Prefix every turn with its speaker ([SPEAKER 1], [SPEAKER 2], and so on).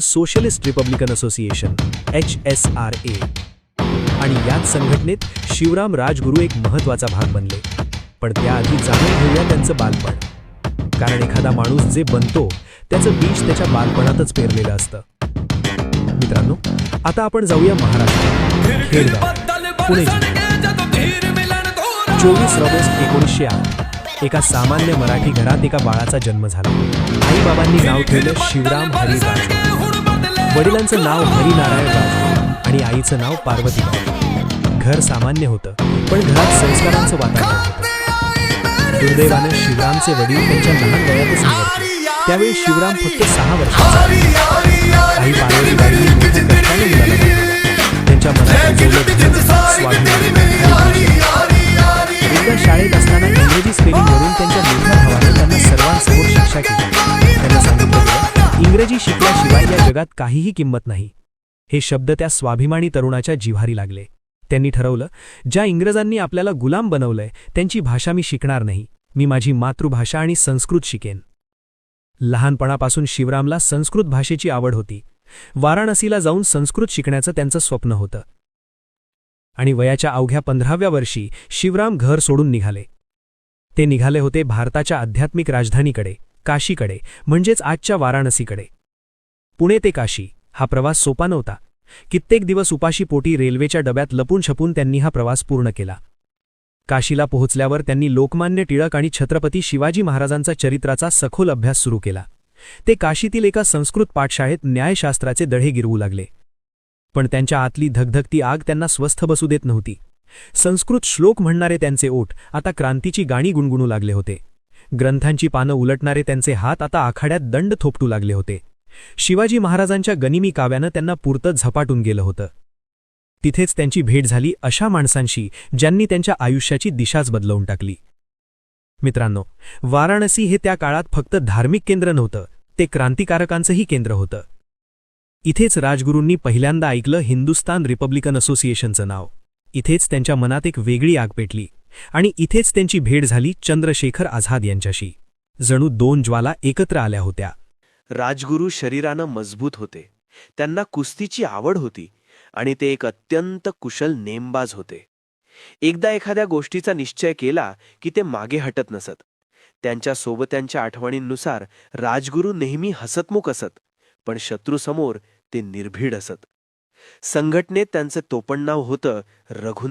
[SPEAKER 1] Socialist Republican association HSRA. आणि याच संघटनेत शिवराम राजगुरू एक महत्त्वाचा भाग बनले. पण त्याआधी जाणून घेऊया त्यांचं बालपण. कारण एखादा माणूस जे बनतो त्याचं बीज त्याच्या बालपणातच पेरलेलं असतं. मित्रांनो, आता आपण जाऊया महाराष्ट्रात, खेडगाव, पुणे जिल्हा. 24 ऑगस्ट 1908 एका सामान्य मराठी घरात एका बाळाचा जन्म झाला. आई-बाबांनी नाव ठेवलं शिवराम हरी राजगुरू. वडिलांचं नाव हरिनारायण राजगुरू आणि आईचं नाव पार्वतीबाई. घर सामान्य होतं, पण घरात संस्कारांचं वातावरण होतं. दुर्दैवानं शिवरामचे वडील त्यांच्या लहान वयातच निवडले. त्यावेळी शिवराम फक्त 6 वर्षाचा. आई पार्वतीबाईंनी मोठ्या कष्टाने मुलाला घडवलं. त्यांच्या मनात रुजवलं स्वाभिमान. एकदा शाळेत असताना इंग्रजी स्पेलिंगवरून त्यांच्या मोठ्या भावाने त्यांना सर्वांसमोर शिक्षा केली. त्यांना सांगितलं गेलं, इंग्रजी शिकल्याशिवाय या जगात काहीही किंमत नाही. हे शब्द त्या स्वाभिमानी तरुणाच्या जिव्हारी लागले. त्यांनी ठरवलं, ज्या इंग्रजांनी आपल्याला गुलाम बनवलंय त्यांची भाषा मी शिकणार नाही. मी माझी मातृभाषा आणि संस्कृत शिकेन. लहानपणापासून शिवरामला संस्कृत भाषेची आवड होती. वाराणसीला जाऊन संस्कृत शिकण्याचं त्यांचं स्वप्न होतं. आणि वयाच्या अवघ्या 15व्या वर्षी शिवराम घर सोडून निघाले. ते निघाले होते भारताच्या आध्यात्मिक राजधानीकडे, काशीकडे, म्हणजेच आजच्या वाराणसीकडे. पुणे ते काशी हा प्रवास सोपा नव्हता. कित्येक दिवस उपाशी पोटी रेल्वेच्या डब्यात लपून छपून त्यांनी हा प्रवास पूर्ण केला. काशीला पोहोचल्यावर त्यांनी लोकमान्य टिळक आणि छत्रपती शिवाजी महाराजांचा चरित्राचा सखोल अभ्यास सुरू केला. ते काशीतील एका संस्कृत पाठशाळेत न्यायशास्त्राचे दढे गिरवू लागले. पण त्यांच्या आतली धगधगती आग त्यांना स्वस्थ बसू देत नव्हती. संस्कृत श्लोक म्हणणारे त्यांचे ओठ आता क्रांतीची गाणी गुणगुणू लागले होते. ग्रंथांची पानं उलटणारे त्यांचे हात आता आखाड्यात दंड थोपटू लागले होते. शिवाजी महाराजांच्या गनिमी काव्यानं त्यांना पुरतं झपाटून गेलं होतं. तिथेच त्यांची भेट झाली अशा माणसांशी ज्यांनी त्यांच्या आयुष्याची दिशाच बदलवून टाकली. मित्रांनो, वाराणसी हे त्या काळात फक्त धार्मिक केंद्र नव्हतं, ते क्रांतिकारकांचंही केंद्र होतं. इथेच राजगुरूंनी पहिल्यांदा ऐकलं हिंदुस्तान रिपब्लिकन असोसिएशनचं नाव. इथेच त्यांच्या मनात एक वेगळी आग पेटली. आणि इथेच त्यांची भेट झाली चंद्रशेखर आझाद यांच्याशी. जणू 2 ज्वाला एकत्र आल्या होत्या.
[SPEAKER 2] राजगुरू शरीरानं मजबूत होते. त्यांना कुस्तीची आवड होती आणि ते एक अत्यंत कुशल नेमबाज होते. एकदा एखाद्या गोष्टीचा निश्चय केला की ते मागे हटत नसत. त्यांच्या सोबत्यांच्या आठवणींनुसार राजगुरू नेहमी हसतमुख असत, पण शत्रूसमोर ते निर्भीड असत. संघटनेत त्यांचं टोपणनाव होतं रघु